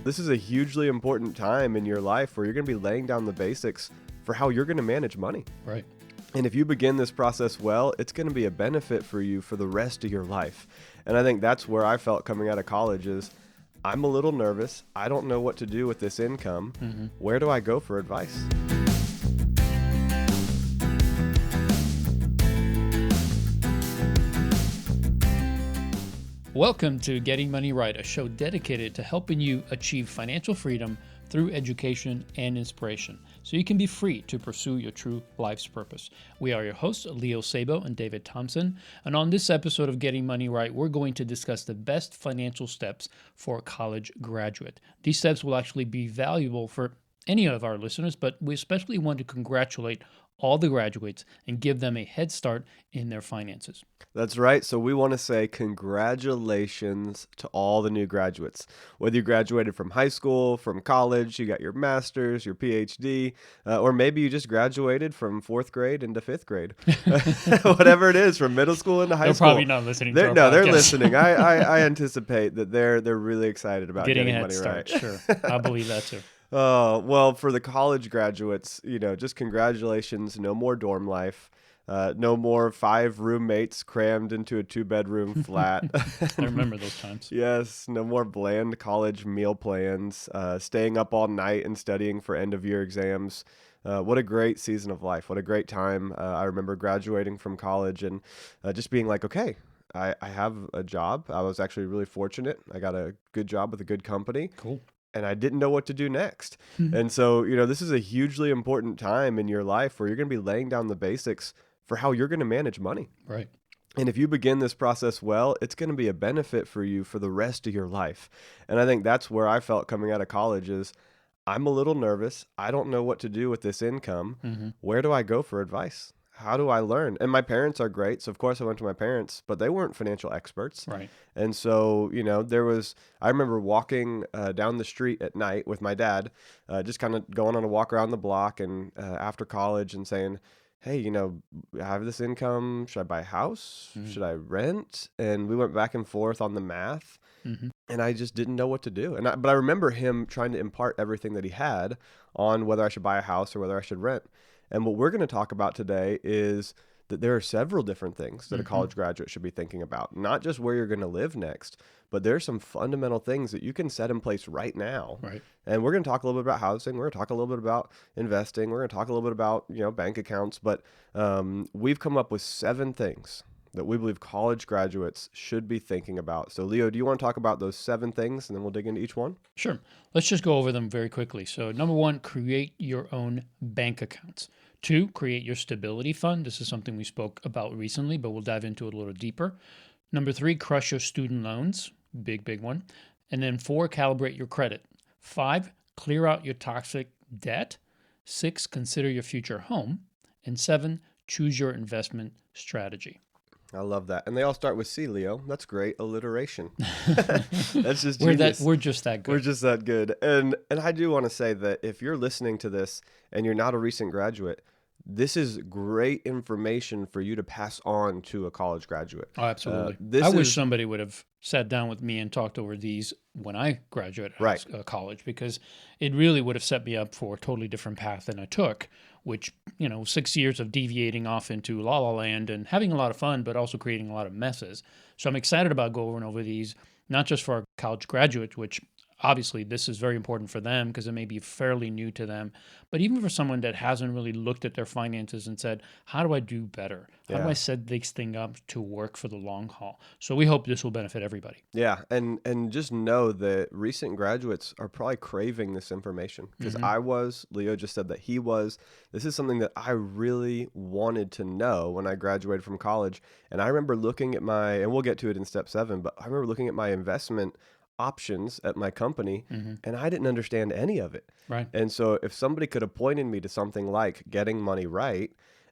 This is a hugely important time in your life where you're going to be laying down the basics for how you're going to manage money. Right. And if you begin this process well, it's going to be a benefit for you for the rest of your life. And I think that's where I felt coming out of college is I'm a little nervous. I don't know what to do with this income. Where do I go for advice? Welcome to Getting Money Right, a show dedicated to helping you achieve financial freedom through education and inspiration, so you can be free to pursue your true life's purpose. We are your hosts, Leo Sabo and David Thompson, and on this episode of Getting Money Right, we're going to discuss the best financial steps for a college graduate. These steps will actually be valuable for any of our listeners, but we especially want to congratulate all the graduates and give them a head start in their finances. That's right. So we want to say congratulations to all the new graduates. Whether you graduated from high school, from college, you got your master's, your PhD, or maybe you just graduated from fourth grade into fifth grade. Whatever it is, from middle school into high school. They're probably not listening to our No, they're podcast. listening. I anticipate that they're really excited about Getting a getting head money start, right. sure. I believe that too. Well, for the college graduates, just congratulations. No more dorm life. No more 5 roommates crammed into a 2-bedroom flat. I remember those times. Yes, no more bland college meal plans, staying up all night and studying for end-of-year exams. What a great season of life. What a great time. I remember graduating from college and just being like, okay, I have a job. I was actually really fortunate. I got a good job with a good company. Cool. And I didn't know what to do next. And so, this is a hugely important time in your life where you're going to be laying down the basics for how you're going to manage money. Right. And if you begin this process well, it's going to be a benefit for you for the rest of your life. And I think that's where I felt coming out of college is I'm a little nervous. I don't know what to do with this income. Where do I go for advice? How do I learn? And my parents are great. So, of course, I went to my parents, but they weren't financial experts. Right. And so, I remember walking down the street at night with my dad, just kind of going on a walk around the block and after college and saying, hey, I have this income. Should I buy a house? Should I rent? And we went back and forth on the math. And I just didn't know what to do. But I remember him trying to impart everything that he had on whether I should buy a house or whether I should rent. And what we're going to talk about today is that there are several different things that a college graduate should be thinking about, not just where you're going to live next, but there are some fundamental things that you can set in place right now. Right. And we're going to talk a little bit about housing. We're going to talk a little bit about investing. We're going to talk a little bit about, bank accounts. But we've come up with 7 things that we believe college graduates should be thinking about. So, Leo, do you want to talk about those 7 things and then we'll dig into each one? Sure. Let's just go over them very quickly. So, number 1, create your own bank accounts. 2, create your stability fund. This is something we spoke about recently, but we'll dive into it a little deeper. Number 3, crush your student loans. Big one. And then 4, calibrate your credit. 5, clear out your toxic debt. 6, consider your future home. And 7, choose your investment strategy. I love that. And they all start with C, Leo. That's great. Alliteration. That's just genius. We're just that good. We're just that good. And I do want to say that if you're listening to this and you're not a recent graduate, this is great information for you to pass on to a college graduate. Oh, absolutely. I wish somebody would have sat down with me and talked over these when I graduated college, because it really would have set me up for a totally different path than I took, which, 6 years of deviating off into la la land and having a lot of fun, but also creating a lot of messes. So I'm excited about going over these, not just for our college graduates, which obviously this is very important for them because it may be fairly new to them, but even for someone that hasn't really looked at their finances and said, how do I do better? How do I set this thing up to work for the long haul? So we hope this will benefit everybody. Yeah, and just know that recent graduates are probably craving this information because Leo just said that he was. This is something that I really wanted to know when I graduated from college. And I remember looking at and we'll get to it in step 7, but I remember looking at my investment options at my company and I didn't understand any of it. Right. And so if somebody could have pointed me to something like Getting Money Right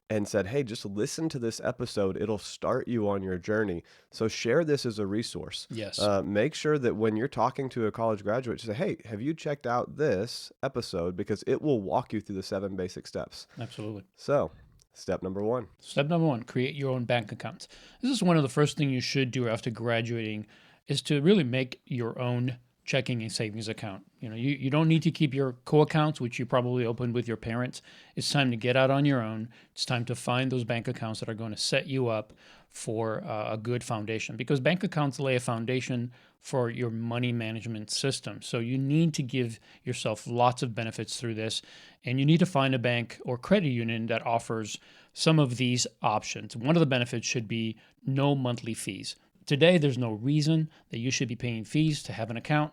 and said, hey, just listen to this episode, it'll start you on your journey. So share this as a resource. Yes. Make sure that when you're talking to a college graduate, say, hey, have you checked out this episode? Because it will walk you through the 7 basic steps. Absolutely. So step number 1. Step number 1, create your own bank accounts. This is one of the first things you should do after graduating, is to really make your own checking and savings account. You don't need to keep your co-accounts, which you probably opened with your parents. It's time to get out on your own. It's time to find those bank accounts that are going to set you up for a good foundation, because bank accounts lay a foundation for your money management system. So you need to give yourself lots of benefits through this, and you need to find a bank or credit union that offers some of these options. One of the benefits should be no monthly fees. Today, there's no reason that you should be paying fees to have an account.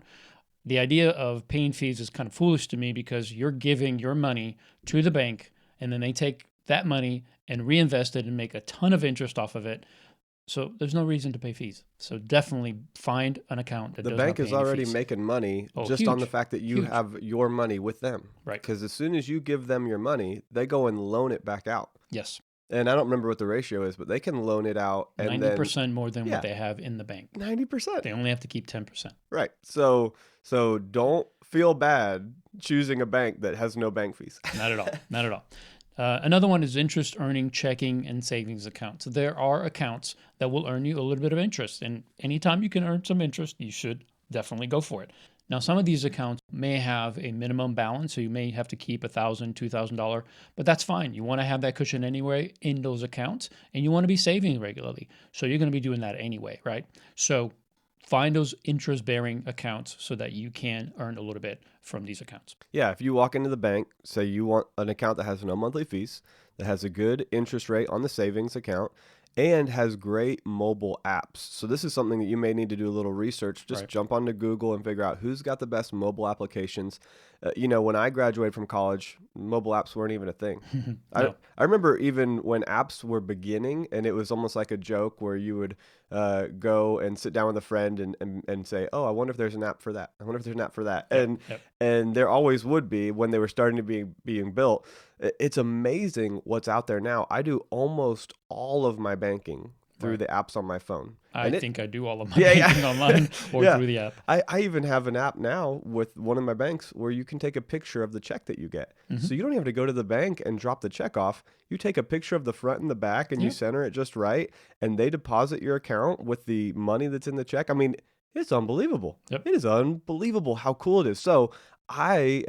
The idea of paying fees is kind of foolish to me, because you're giving your money to the bank and then they take that money and reinvest it and make a ton of interest off of it. So there's no reason to pay fees. So definitely find an account that the does bank not is pay any already fees. making money just Huge. on the fact that you Huge. have your money with them. Right. Because as soon as you give them your money, they go and loan it back out. Yes. And I don't remember what the ratio is, but they can loan it out and 90% more than what they have in the bank. 90%. They only have to keep 10%. Right. So don't feel bad choosing a bank that has no bank fees. Not at all. Not at all. Another one is interest earning checking and savings accounts. So there are accounts that will earn you a little bit of interest. And anytime you can earn some interest, you should definitely go for it. Now, some of these accounts may have a minimum balance, so you may have to keep $1,000, $2,000, but that's fine. You want to have that cushion anyway in those accounts, and you want to be saving regularly. So you're going to be doing that anyway, right? So find those interest-bearing accounts so that you can earn a little bit from these accounts. Yeah, if you walk into the bank, say you want an account that has no monthly fees, that has a good interest rate on the savings account, and has great mobile apps. So this is something that you may need to do a little research. Just jump onto Google and figure out who's got the best mobile applications. When I graduated from college, mobile apps weren't even a thing. No. I remember even when apps were beginning, and it was almost like a joke where you would go and sit down with a friend and say, oh, I wonder if there's an app for that. I wonder if there's an app for that. And there always would be when they were starting to being built. It's amazing what's out there now. I do almost all of my banking through the apps on my phone. I think I do all of my banking online or through the app. I even have an app now with one of my banks where you can take a picture of the check that you get. Mm-hmm. So you don't have to go to the bank and drop the check off. You take a picture of the front and the back and you center it just right, and they deposit your account with the money that's in the check. I mean, it's unbelievable. Yep. It is unbelievable how cool it is. So I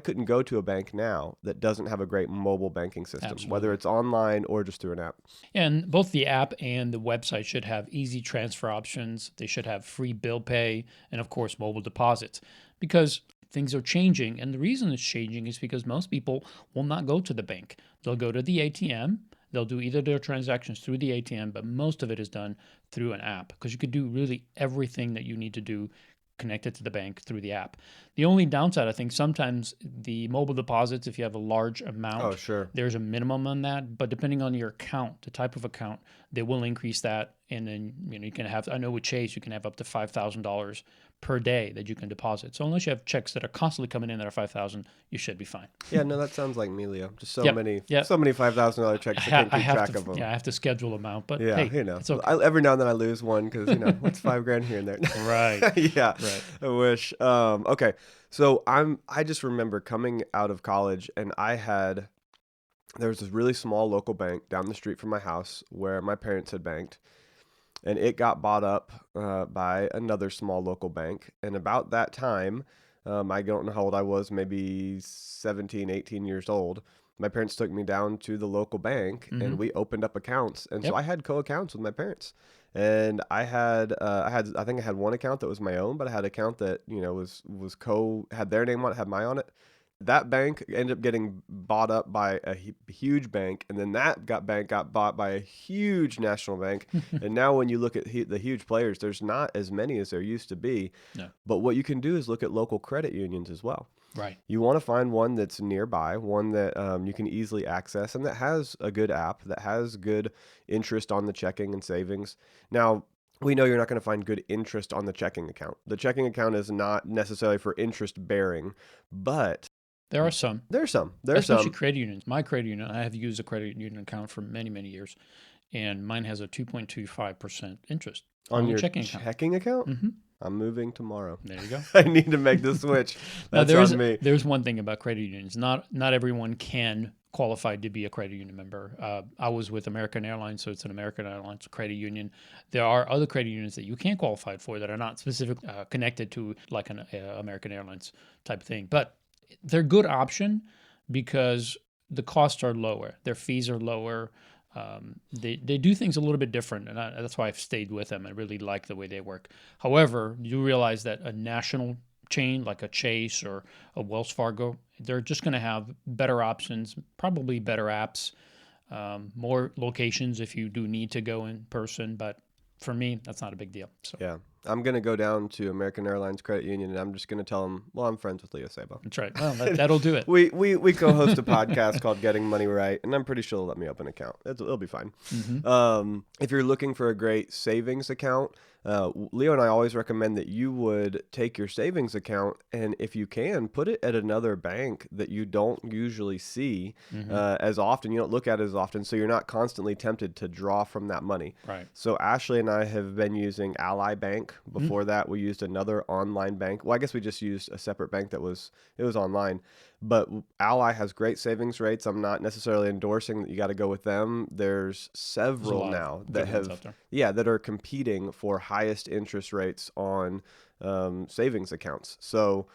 couldn't go to a bank now that doesn't have a great mobile banking system, whether it's online or just through an app. And both the app and the website should have easy transfer options. They should have free bill pay and, of course, mobile deposits, because things are changing. And the reason it's changing is because most people will not go to the bank. They'll go to the ATM. They'll do either their transactions through the ATM, but most of it is done through an app, because you could do really everything that you need to do connected to the bank through the app. The only downside, I think, sometimes the mobile deposits, if you have a large amount, there's a minimum on that. But depending on your account, the type of account, they will increase that. And then you can have, I know with Chase, you can have up to $5,000 per day that you can deposit. So unless you have checks that are constantly coming in that are $5,000, you should be fine. Yeah, no, that sounds like me, Leo. Just so many $5,000 checks. I can't keep track of them. Yeah, I have to schedule them out. But yeah, hey, it's okay. Every now and then I lose one because what's $5,000 here and there. Right. Yeah. Right. I wish. Okay. So I just remember coming out of college, and there was this really small local bank down the street from my house where my parents had banked. And it got bought up by another small local bank. And about that time, I don't know how old I was, maybe 17, 18 years old. My parents took me down to the local bank, and we opened up accounts. And so I had co-accounts with my parents. And I think I had one account that was my own, but I had an account that, had their name on it, had mine on it. That bank ended up getting bought up by a huge bank, and then that bank got bought by a huge national bank. And now when you look at the huge players, there's not as many as there used to be. No. But what you can do is look at local credit unions as well. Right. You want to find one that's nearby, one that you can easily access, and that has a good app, that has good interest on the checking and savings. Now, we know you're not going to find good interest on the checking account. The checking account is not necessarily for interest bearing, but there are some. Especially credit unions. My credit union, I have used a credit union account for many, many years, and mine has a 2.25% interest on your checking account. Mm-hmm. I'm moving tomorrow. There you go. I need to make the switch. That's on me. There's one thing about credit unions. Not everyone can qualified to be a credit union member. I was with American Airlines, so it's an American Airlines credit union. There are other credit unions that you can qualify for that are not specifically connected to like an American Airlines type of thing, but they're a good option because the costs are lower, their fees are lower. They do things a little bit different, and that's why I've stayed with them. I really like the way they work. However, you realize that a national chain like a Chase or a Wells Fargo, they're just going to have better options, probably better apps, more locations if you do need to go in person. But for me, that's not a big deal. So Yeah. I'm going to go down to American Airlines Credit Union and I'm just going to tell them, well, I'm friends with Leo Sabo. that's right. Well, that'll do it. We co-host a podcast called Getting Money Right, and I'm pretty sure they'll let me open an account. It'll be fine. If you're looking for a great savings account, Leo and I always recommend that you would take your savings account and, if you can, put it at another bank that you don't usually see as often. You don't look at it as often, so you're not constantly tempted to draw from that money. Right. So Ashley and I have been using Ally Bank. Before that, we used another online bank. Well, I guess we just used a separate bank that was online. But Ally has great savings rates. I'm not necessarily endorsing that you got to go with them. There's several now that are competing for highest interest rates on savings accounts. So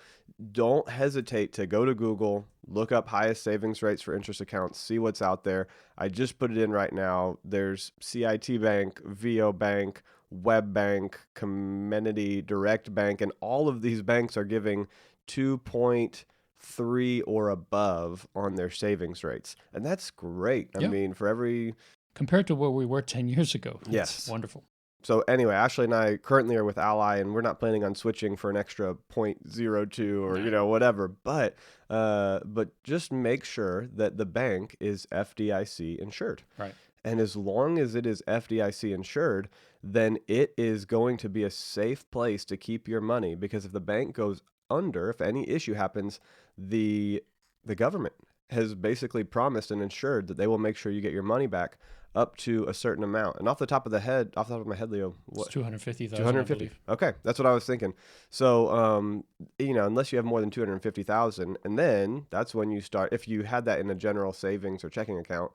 don't hesitate to go to Google, look up highest savings rates for interest accounts, see what's out there. I just put it in right now. There's CIT Bank, VO Bank, Web Bank, Community Direct Bank, and all of these banks are giving 2.3 or above on their savings rates. And that's great. I mean, for every... Compared to where we were 10 years ago. Yes. Wonderful. So anyway, Ashley and I currently are with Ally, and we're not planning on switching for an extra 0.02 or whatever. But just make sure that the bank is FDIC insured. Right. And as long as it is FDIC insured, then it is going to be a safe place to keep your money, because if the bank goes under, if any issue happens, the government has basically promised and insured that they will make sure you get your money back up to a certain amount. And off the top of my head, Leo, what? It's 250,000. 250. Okay, that's what I was thinking. So, unless you have more than 250,000, and then that's when you start. If you had that in a general savings or checking account,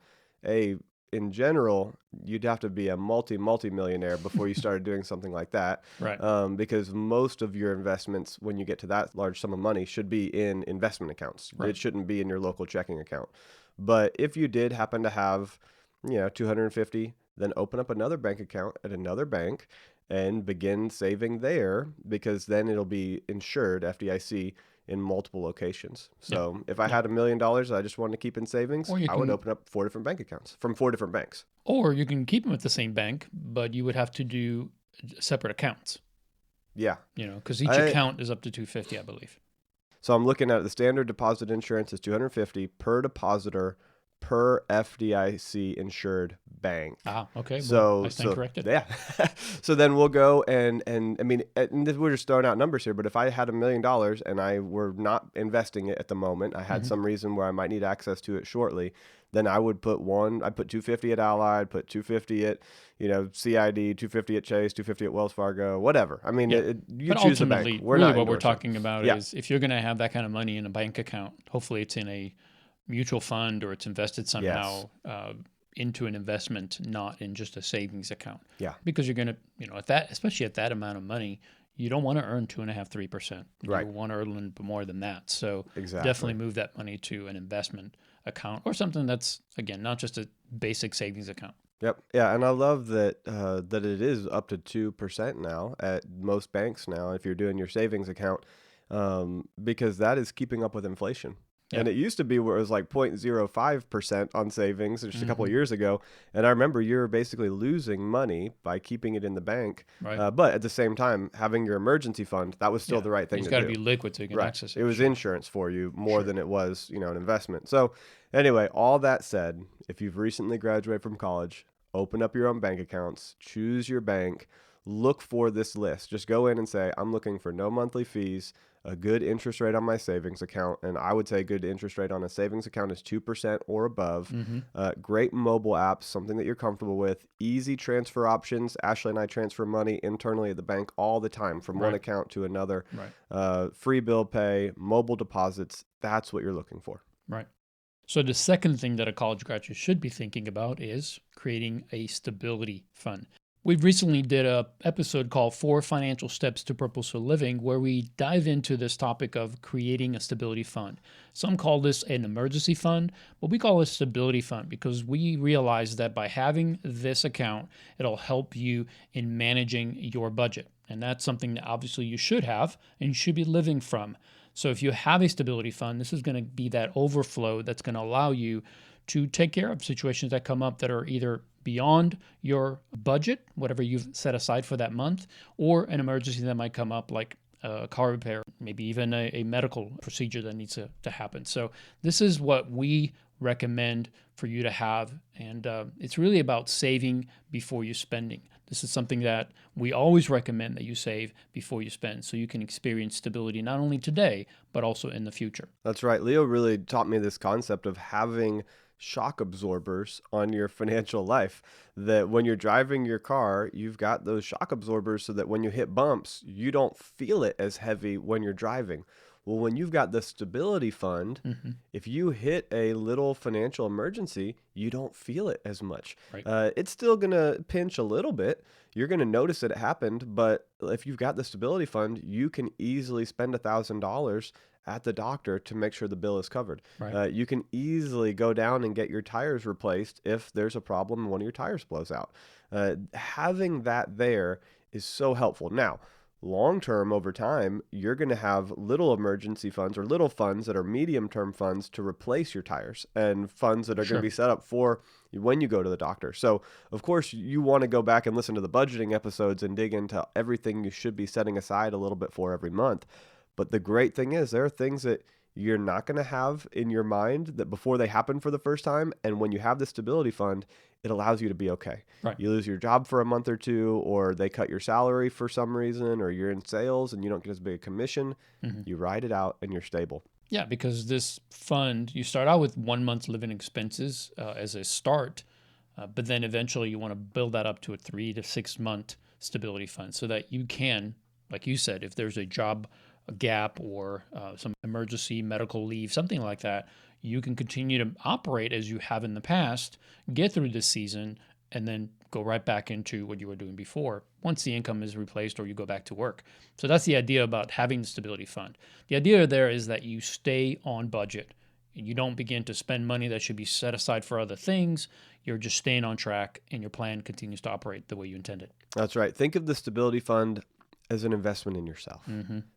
in general, you'd have to be a multi-millionaire before you started doing something like that. Right. Because most of your investments, when you get to that large sum of money, should be in investment accounts. Right. It shouldn't be in your local checking account. But if you did happen to have, 250, then open up another bank account at another bank and begin saving there, because then it'll be insured FDIC in multiple locations. So if I had $1 million I just wanted to keep in savings, I would open up 4 different bank accounts from 4 different banks. Or you can keep them at the same bank, but you would have to do separate accounts. Yeah. Because each account is up to 250, I believe. So I'm looking at the standard deposit insurance is 250 per depositor per FDIC insured bank. Okay. So I stand corrected. Yeah. So then we'll go and I mean, we're just throwing out numbers here, but if I had $1 million and I were not investing it at the moment, I had some reason where I might need access to it shortly, then I would put I'd put 250 at Ally, I'd put 250 at, CID, 250 at Chase, 250 at Wells Fargo, whatever. I mean, you choose the bank. What we're talking about is if you're going to have that kind of money in a bank account, hopefully it's in a mutual fund or it's invested somehow into an investment, not in just a savings account. Yeah. Because you're going to, especially at that amount of money, you don't want to earn 2.5%, 3%. Right. You want to earn more than that. So exactly. Definitely move that money to an investment account or something that's, again, not just a basic savings account. Yep. Yeah, and I love that that it is up to 2% now at most banks now if you're doing your savings account, because that is keeping up with inflation. And it used to be where it was like 0.05% on savings just a couple of years ago. And I remember you're basically losing money by keeping it in the bank. Right. But at the same time, having your emergency fund, that was still the right thing to do. It's got to be liquid so you can access it. It was insurance for you more than it was, an investment. So anyway, all that said, if you've recently graduated from college, open up your own bank accounts, choose your bank, look for this list. Just go in and say, I'm looking for no monthly fees, a good interest rate on my savings account. And I would say a good interest rate on a savings account is 2% or above. Great mobile apps, something that you're comfortable with, easy transfer options. Ashley and I transfer money internally at the bank all the time from one account to another. Right. Free bill pay, mobile deposits. That's what you're looking for. Right. So the second thing that a college graduate should be thinking about is creating a stability fund. We've recently did a episode called 4 Financial Steps to Purposeful Living, where we dive into this topic of creating a stability fund. Some call this an emergency fund, but we call it a stability fund because we realize that by having this account, it'll help you in managing your budget. And that's something that obviously you should have and you should be living from. So if you have a stability fund, this is going to be that overflow that's going to allow you to take care of situations that come up that are either beyond your budget, whatever you've set aside for that month, or an emergency that might come up like a car repair, maybe even a medical procedure that needs to happen. So this is what we recommend for you to have. And it's really about saving before you're spending. This is something that we always recommend that you save before you spend so you can experience stability not only today, but also in the future. That's right. Leo really taught me this concept of having shock absorbers on your financial life. That when you're driving your car, you've got those shock absorbers so that when you hit bumps, you don't feel it as heavy when you're driving. Well, when you've got the stability fund, if you hit a little financial emergency, you don't feel it as much. Right. It's still going to pinch a little bit. You're going to notice that it happened, but if you've got the stability fund, you can easily spend $1,000 at the doctor to make sure the bill is covered. Right. You can easily go down and get your tires replaced if there's a problem and one of your tires blows out. Having that there is so helpful. Now, long term, over time, you're going to have little emergency funds or little funds that are medium term funds to replace your tires and funds that are going to be set up for when you go to the doctor. So, of course, you want to go back and listen to the budgeting episodes and dig into everything you should be setting aside a little bit for every month. But the great thing is there are things that you're not going to have in your mind that before they happen for the first time. And when you have the stability fund, it allows you to be okay. Right. You lose your job for a month or two, or they cut your salary for some reason, or you're in sales and you don't get as big a commission. You ride it out and you're stable. Yeah, because this fund, you start out with 1 month's living expenses as a start, but then eventually you want to build that up to a 3 to 6 month stability fund so that you can, like you said, if there's a job gap or some emergency medical leave, something like that, you can continue to operate as you have in the past, get through this season, and then go right back into what you were doing before once the income is replaced or you go back to work. So that's the idea about having the stability fund. The idea there is that you stay on budget. You don't begin to spend money that should be set aside for other things. You're just staying on track and your plan continues to operate the way you intended. That's right. Think of the stability fund as an investment in yourself.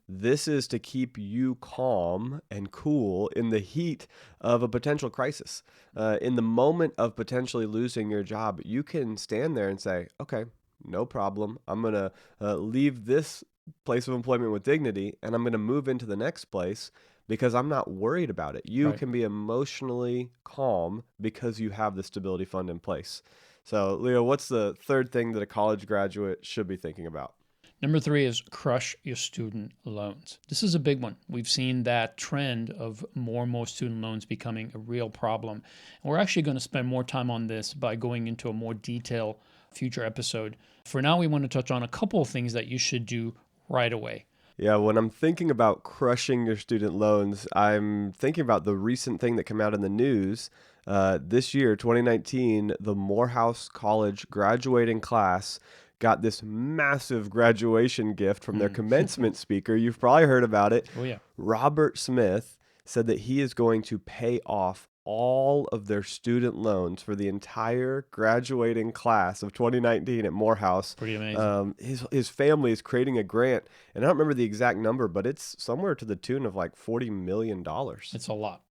This is to keep you calm and cool in the heat of a potential crisis. In the moment of potentially losing your job, you can stand there and say, okay, no problem. I'm going to leave this place of employment with dignity and I'm going to move into the next place because I'm not worried about it. You can be emotionally calm because you have the stability fund in place. So, Leo, what's the third thing that a college graduate should be thinking about? Number 3 is crush your student loans. This is a big one. We've seen that trend of more and more student loans becoming a real problem. And we're actually going to spend more time on this by going into a more detailed future episode. For now, we want to touch on a couple of things that you should do right away. Yeah, when I'm thinking about crushing your student loans, I'm thinking about the recent thing that came out in the news. This year, 2019, the Morehouse College graduating class got this massive graduation gift from their commencement speaker. You've probably heard about it. Oh, yeah. Robert Smith said that he is going to pay off all of their student loans for the entire graduating class of 2019 at Morehouse. Pretty amazing. His family is creating a grant, and I don't remember the exact number, but it's somewhere to the tune of like $40 million. It's a lot.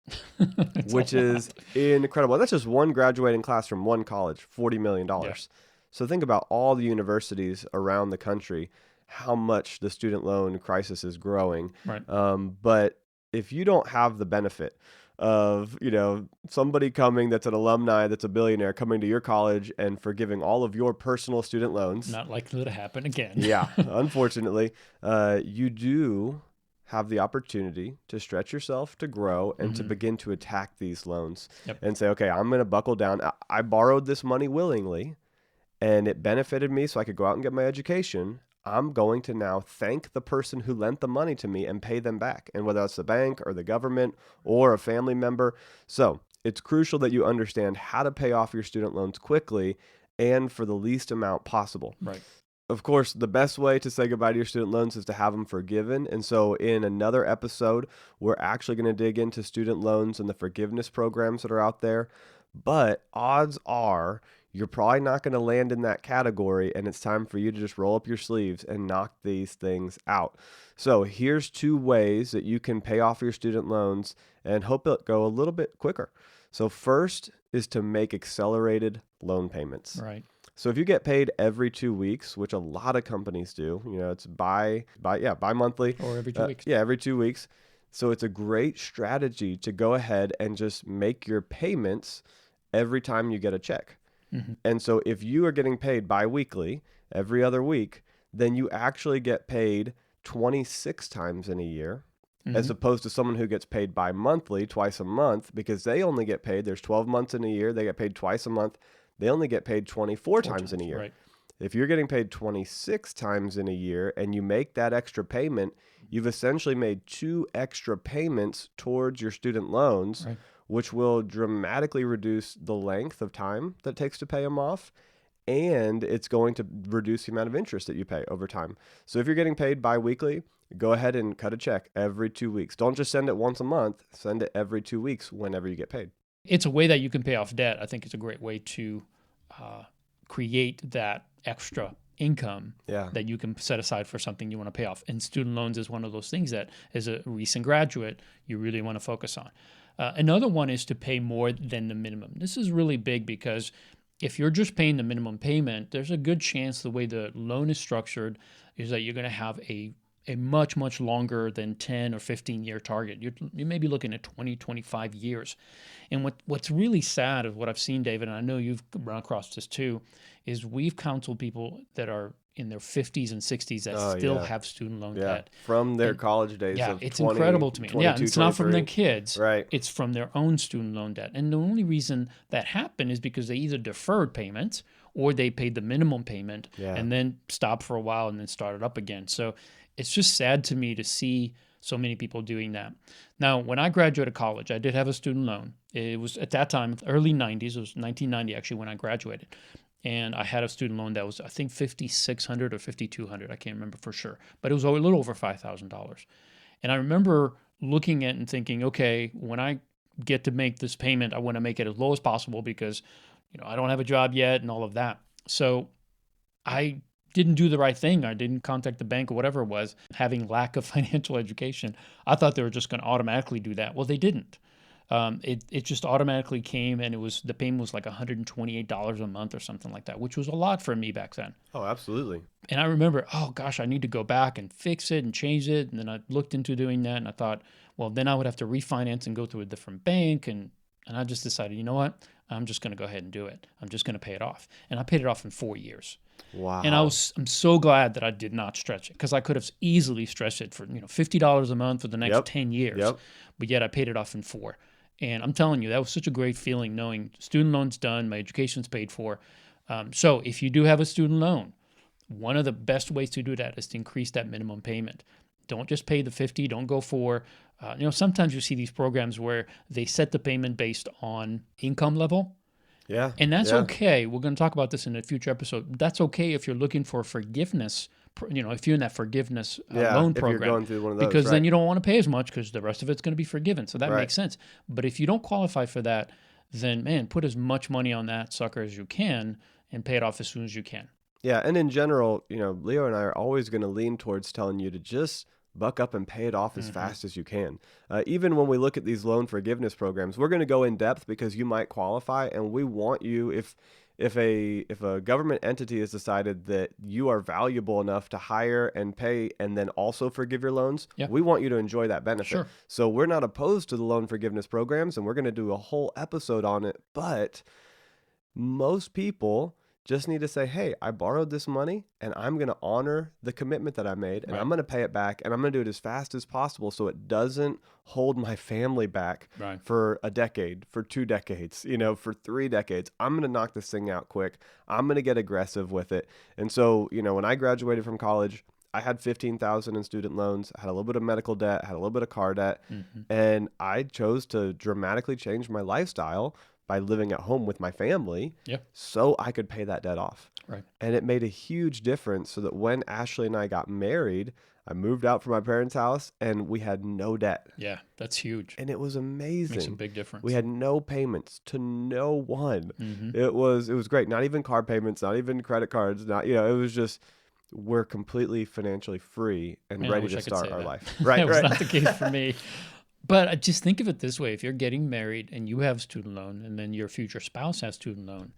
Which is incredible. That's just one graduating class from one college, $40 million. Yeah. So think about all the universities around the country, how much the student loan crisis is growing. Right. But if you don't have the benefit of, somebody coming that's an alumni, that's a billionaire coming to your college and forgiving all of your personal student loans. Not likely to happen again. Yeah, unfortunately, you do have the opportunity to stretch yourself, to grow, and to begin to attack these loans and say, okay, I'm going to buckle down. I borrowed this money willingly and it benefited me so I could go out and get my education. I'm going to now thank the person who lent the money to me and pay them back. And whether that's the bank or the government or a family member. So it's crucial that you understand how to pay off your student loans quickly and for the least amount possible. Right. Of course, the best way to say goodbye to your student loans is to have them forgiven. And so, in another episode, we're actually going to dig into student loans and the forgiveness programs that are out there. But odds are you're probably not going to land in that category, and it's time for you to just roll up your sleeves and knock these things out. So, here's 2 ways that you can pay off your student loans and hope it go a little bit quicker. So, first is to make accelerated loan payments. Right. So if you get paid every 2 weeks, which a lot of companies do, it's bi-monthly or every 2 weeks. Yeah, every 2 weeks. So it's a great strategy to go ahead and just make your payments every time you get a check. Mm-hmm. And so if you are getting paid bi-weekly every other week, then you actually get paid 26 times in a year, as opposed to someone who gets paid bi-monthly twice a month, because they only get paid, there's 12 months in a year, they get paid twice a month. They only get paid 24 times in a year. Right. If you're getting paid 26 times in a year and you make that extra payment, you've essentially made 2 extra payments towards your student loans, Right. which will dramatically reduce the length of time that it takes to pay them off. And it's going to reduce the amount of interest that you pay over time. So if you're getting paid bi-weekly, go ahead and cut a check every 2 weeks. Don't just send it once a month. Send it every 2 weeks whenever you get paid. It's a way that you can pay off debt. I think it's a great way to create that extra income that you can set aside for something you want to pay off. And student loans is one of those things that, as a recent graduate, you really want to focus on. Another one is to pay more than the minimum. This is really big because if you're just paying the minimum payment, there's a good chance the way the loan is structured is that you're going to have a much, much longer than 10 or 15-year target. You may be looking at 20, 25 years. And what's really sad is what I've seen, David, and I know you've run across this too, is we've counseled people that are in their 50s and 60s that still have student loan debt. From their college days of it's 20, incredible to me. 22, It's not from 23. their kids. Right. It's from their own student loan debt. And the only reason that happened is because they either deferred payments or they paid the minimum payment and then stopped for a while and then started up again. So it's just sad to me to see so many people doing that. Now, when I graduated college, I did have a student loan. It was at that time, early 90s. It was 1990 actually when I graduated. And I had a student loan that was, I think, $5,600 or $5,200. I can't remember for sure. But it was a little over $5,000. And I remember looking at it and thinking, okay, when I get to make this payment, I want to make it as low as possible because, I don't have a job yet and all of that. So I didn't do the right thing. I didn't contact the bank or whatever it was, having lack of financial education. I thought they were just going to automatically do that. Well, they didn't. It just automatically came, and the payment was like $128 a month or something like that, which was a lot for me back then. Oh, absolutely. And I remember, oh gosh, I need to go back and fix it and change it. And then I looked into doing that, and I thought, well, then I would have to refinance and go through a different bank. And I just decided, you know what? I'm just going to go ahead and do it. I'm just going to pay it off. And I paid it off in 4 years. Wow. And I'm so glad that I did not stretch it, because I could have easily stretched it for $50 a month for the next 10 years. Yep. But yet I paid it off in 4. And I'm telling you, that was such a great feeling knowing student loan's done, my education's paid for. So if you do have a student loan, one of the best ways to do that is to increase that minimum payment. Don't just pay the 50. Don't go for, sometimes you see these programs where they set the payment based on income level. Yeah. And that's okay. We're going to talk about this in a future episode. That's okay if you're looking for forgiveness, if you're in that forgiveness loan program. If you're going through one of those, because then you don't want to pay as much because the rest of it's going to be forgiven. So that Right. makes sense. But if you don't qualify for that, then, man, put as much money on that sucker as you can and pay it off as soon as you can. Yeah. And in general, Leo and I are always going to lean towards telling you to just buck up and pay it off as fast as you can. Even when we look at these loan forgiveness programs, we're going to go in depth because you might qualify, and we want you, if a government entity has decided that you are valuable enough to hire and pay and then also forgive your loans, we want you to enjoy that benefit. Sure. So we're not opposed to the loan forgiveness programs, and we're going to do a whole episode on it. But most people just need to say, hey, I borrowed this money and I'm going to honor the commitment that I made, and I'm going to pay it back, and I'm going to do it as fast as possible so it doesn't hold my family back for a decade, for 2 decades, for 3 decades. I'm going to knock this thing out quick. I'm going to get aggressive with it. And so, when I graduated from college, I had 15,000 in student loans, I had a little bit of medical debt, I had a little bit of car debt, Mm-hmm. and I chose to dramatically change my lifestyle by living at home with my family Yeah. so I could pay that debt off. Right. And it made a huge difference so that when Ashley and I got married, I moved out from my parents' house and we had no debt. Yeah, that's huge. And it was Makes a amazing. big We difference. had no payments to no one. Mm-hmm. It was great. Not even car payments, not even credit cards, not it was just we're completely financially free and Man, I ready wish to I could start say our that. life. Right, That was right. not the case for me. But just think of it this way. If you're getting married and you have student loan and then your future spouse has student loan,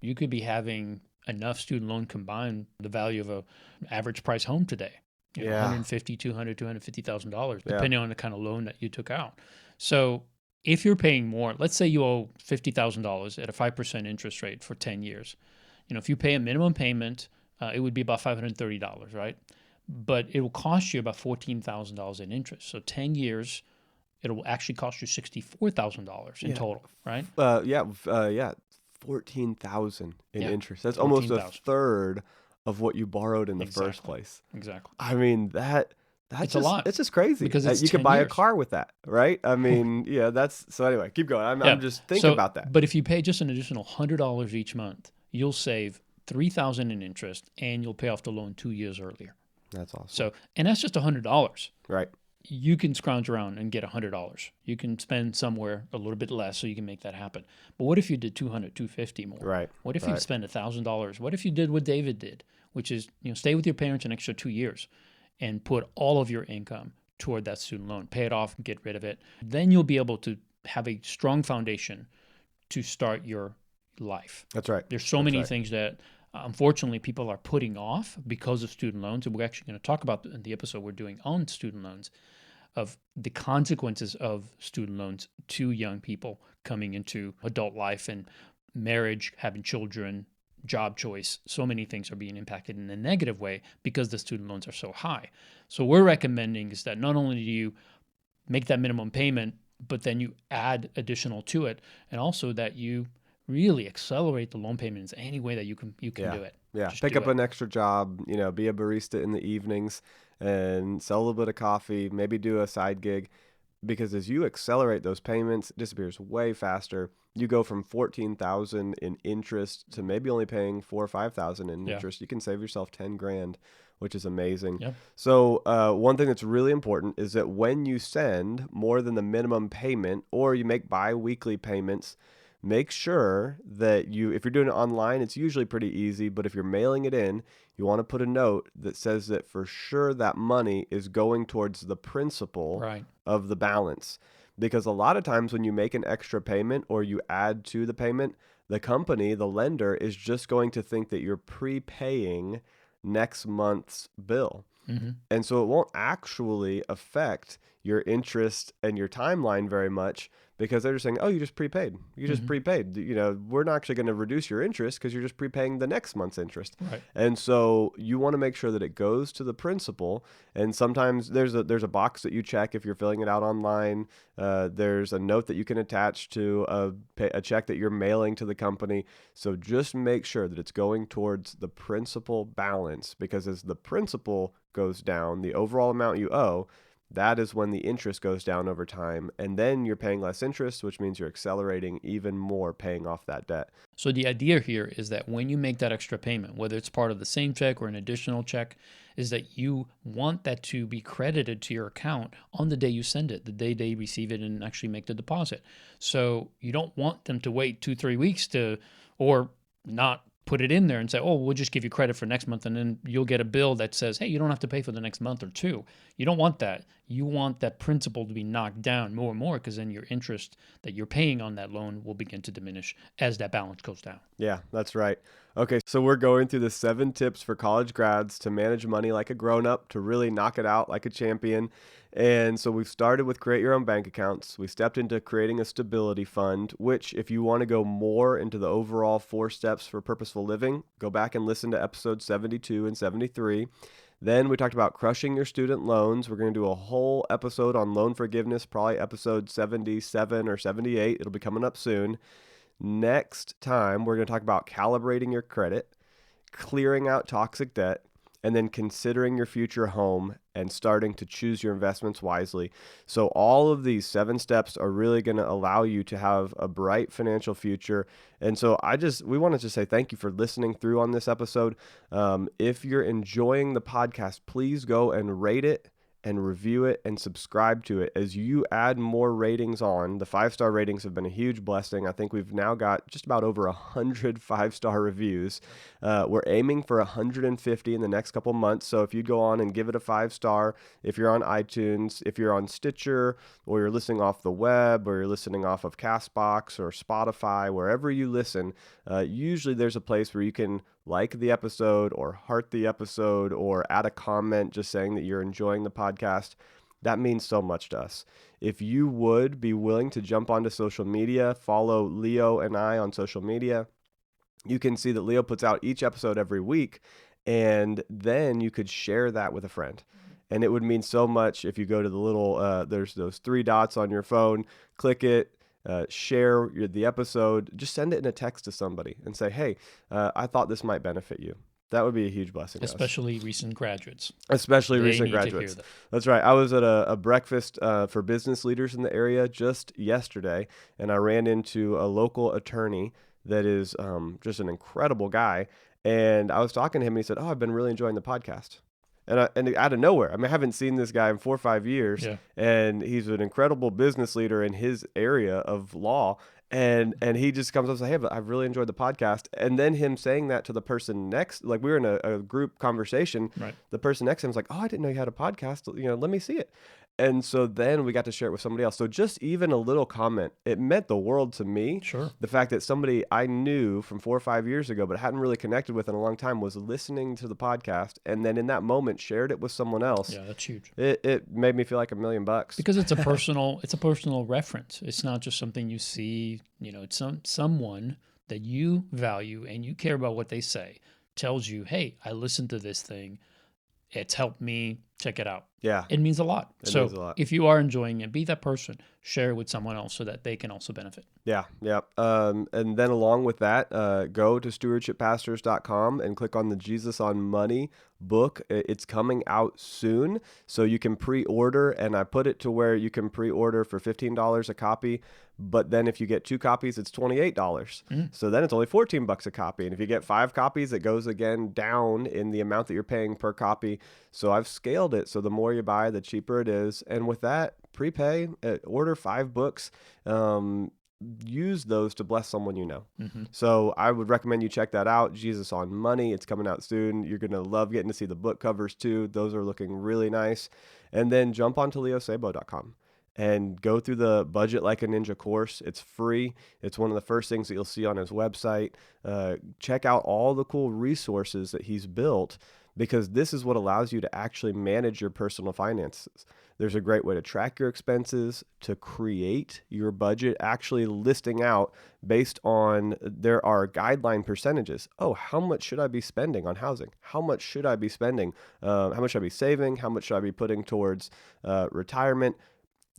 you could be having enough student loan combined the value of a average price home today. You know, Yeah. 150, 200, $250,000, Yeah. depending on the kind of loan that you took out. So if you're paying more, let's say you owe $50,000 at a 5% interest rate for 10 years. You know, if you pay a minimum payment, it would be about $530, right? But it will cost you about $14,000 in interest. So 10 years, it will actually cost you $64,000 in Yeah. total, right? Yeah. 14,000 in Yeah, interest. That's almost a 14,000. third of what you borrowed in the first Exactly. place. Exactly. I mean, that's It's a lot it's just crazy. because it's You could 10 buy a years. car with that, right? I mean, yeah, that's so anyway, keep going. I'm Yeah. just thinking So, about that. but if you pay just an additional $100 each month, you'll save $3,000 in interest and you'll pay off the loan 2 years earlier. That's awesome. So, and that's just $100. Right. You can scrounge around and get $100. You can spend somewhere a little bit less so you can make that happen. But what if you did 200, 250 more? Right. What if you Right. spend $1,000? What if you did what David did, which is, stay with your parents an extra 2 years and put all of your income toward that student loan, pay it off, get rid of it. Then you'll be able to have a strong foundation to start your life. That's right. There's so many things that unfortunately people are putting off because of student loans. And we're actually going to talk about in the episode we're doing on student loans of the consequences of student loans to young people coming into adult life and marriage, having children, job choice. So many things are being impacted in a negative way because the student loans are so high. So we're recommending is that not only do you make that minimum payment, but then you add additional to it, and also that you really accelerate the loan payments any way that you can do it. Yeah. Just Pick do up it. an extra job, be a barista in the evenings and sell a little bit of coffee, maybe do a side gig. Because as you accelerate those payments, it disappears way faster. You go from 14,000 in interest to maybe only paying 4 or 5,000 in interest. You can save yourself 10 grand, which is amazing. Yep. So one thing that's really important is that when you send more than the minimum payment or you make bi-weekly payments, make sure that if you're doing it online, it's usually pretty easy, but if you're mailing it in, you want to put a note that says that for sure that money is going towards the principal of the balance. Because a lot of times when you make an extra payment or you add to the payment, the company, the lender, is just going to think that you're prepaying next month's bill. Mm-hmm. And so it won't actually affect your interest and your timeline very much because they're just saying, oh, you just prepaid. You just prepaid. We're not actually going to reduce your interest because you're just prepaying the next month's interest. Right. And so you want to make sure that it goes to the principal. And sometimes there's a box that you check if you're filling it out online. There's a note that you can attach to a check that you're mailing to the company. So just make sure that it's going towards the principal balance, because as the principal goes down, the overall amount you owe, that is when the interest goes down over time. And then you're paying less interest, which means you're accelerating even more paying off that debt. So the idea here is that when you make that extra payment, whether it's part of the same check or an additional check, is that you want that to be credited to your account on the day you send it, the day they receive it and actually make the deposit. So you don't want them to wait 2-3 weeks or not put it in there and say, oh, we'll just give you credit for next month, and then you'll get a bill that says, hey, you don't have to pay for the next month or two. You don't want that. You want that principal to be knocked down more and more, because then your interest that you're paying on that loan will begin to diminish as that balance goes down. Yeah, that's right. Okay, so we're going through the 7 tips for college grads to manage money like a grown-up, to really knock it out like a champion. And so we've started with create your own bank accounts. We stepped into creating a stability fund, which if you want to go more into the overall 4 steps for purposeful living, go back and listen to episodes 72 and 73. Then we talked about crushing your student loans. We're going to do a whole episode on loan forgiveness, probably episode 77 or 78. It'll be coming up soon. Next time, we're going to talk about calibrating your credit, clearing out toxic debt, and then considering your future home and starting to choose your investments wisely. So all of these 7 steps are really going to allow you to have a bright financial future. And so we wanted to say thank you for listening through on this episode. If you're enjoying the podcast, please go and rate it and review it and subscribe to it. As you add more ratings on, the 5-star ratings have been a huge blessing. I think we've now got just about over 100 5-star reviews. We're aiming for 150 in the next couple months. So if you go on and give it a 5-star, if you're on iTunes, if you're on Stitcher, or you're listening off the web, or you're listening off of Castbox or Spotify, wherever you listen, usually there's a place where you can like the episode or heart the episode or add a comment just saying that you're enjoying the podcast. That means so much to us. If you would be willing to jump onto social media, follow Leo and I on social media, you can see that Leo puts out each episode every week, and then you could share that with a friend. And it would mean so much if you go to the little, there's those 3 dots on your phone, click it, share the episode, just send it in a text to somebody and say, hey, I thought this might benefit you. That would be a huge blessing. Especially recent graduates. Especially recent graduates. That's right. I was at a breakfast for business leaders in the area just yesterday, and I ran into a local attorney that is just an incredible guy. And I was talking to him, and he said, oh, I've been really enjoying the podcast. And out of nowhere, I mean, I haven't seen this guy in 4 or 5 years, and he's an incredible business leader in his area of law. And he just comes up and says, hey, but I've really enjoyed the podcast. And then him saying that to the person next, like we were in a group conversation, right. The person next to him was like, oh, I didn't know you had a podcast. Let me see it. And so then we got to share it with somebody else. So just even a little comment, it meant the world to me. Sure. The fact that somebody I knew from 4 or 5 years ago, but hadn't really connected with in a long time, was listening to the podcast, and then in that moment shared it with someone else. Yeah, that's huge. It made me feel like $1 million. Because it's a personal reference. It's not just something you see. It's someone that you value and you care about what they say tells you, hey, I listened to this thing. It's helped me. Check it out. Yeah. It means a lot. It means a lot. If you are enjoying it, be that person. Share it with someone else so that they can also benefit. Yeah. Yeah. And then along with that, go to stewardshippastors.com and click on the Jesus on Money book. It's coming out soon, so you can pre-order, and I put it to where you can pre-order for $15 a copy. But then if you get 2 copies, it's $28. So then it's only $14 a copy. And if you get 5 copies, it goes again down in the amount that you're paying per copy. So I've scaled it. So the more you buy, the cheaper it is. And with that, prepay, order 5 books. Use those to bless someone you know. So I would recommend you check that out. Jesus on Money. It's coming out soon. You're going to love getting to see the book covers too. Those are looking really nice. And then jump onto leosabo.com. and go through the Budget Like a Ninja course. It's free. It's one of the first things that you'll see on his website. Check out all the cool resources that he's built, because this is what allows you to actually manage your personal finances. There's a great way to track your expenses, to create your budget, actually listing out based on, there are guideline percentages. Oh, how much should I be spending on housing? How much should I be spending? How much should I be saving? How much should I be putting towards retirement?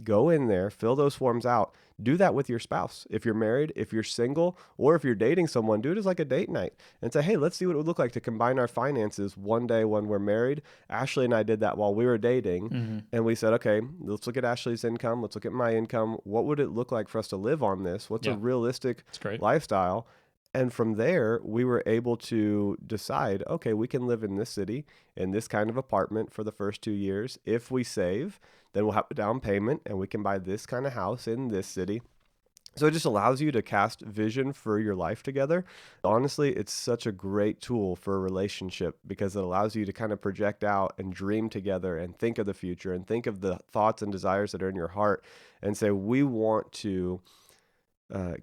Go in there, fill those forms out. Do that with your spouse. If you're married, if you're single, or if you're dating someone, do it as like a date night and say, hey, let's see what it would look like to combine our finances one day when we're married. Ashley and I did that while we were dating. And we said, okay, let's look at Ashley's income. Let's look at my income. What would it look like for us to live on this? What's a realistic lifestyle? And from there, we were able to decide, okay, we can live in this city, in this kind of apartment for the first 2 years. If we save, then we'll have a down payment and we can buy this kind of house in this city. So it just allows you to cast vision for your life together. Honestly, it's such a great tool for a relationship, because it allows you to kind of project out and dream together and think of the future and think of the thoughts and desires that are in your heart and say, we want to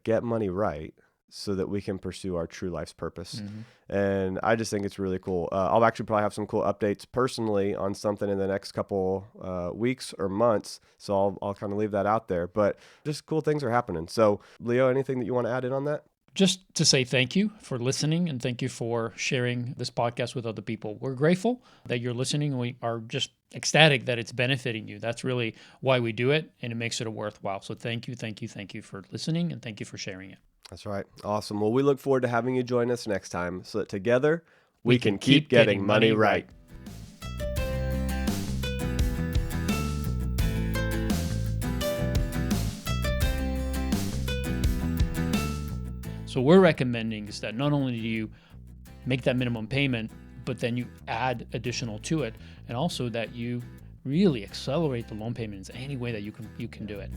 get money right so that we can pursue our true life's purpose. And I just think it's really cool. I'll actually probably have some cool updates personally on something in the next couple weeks or months. So I'll kind of leave that out there, but just cool things are happening. So Leo, anything that you want to add in on that? Just to say thank you for listening, and thank you for sharing this podcast with other people. We're grateful that you're listening, and we are just ecstatic that it's benefiting you. That's really why we do it, and it makes it worthwhile. So thank you for listening, and thank you for sharing it. That's right. Awesome. Well, we look forward to having you join us next time so that together we can keep getting money right. So we're recommending is that not only do you make that minimum payment, but then you add additional to it, and also that you really accelerate the loan payments any way that you can do it.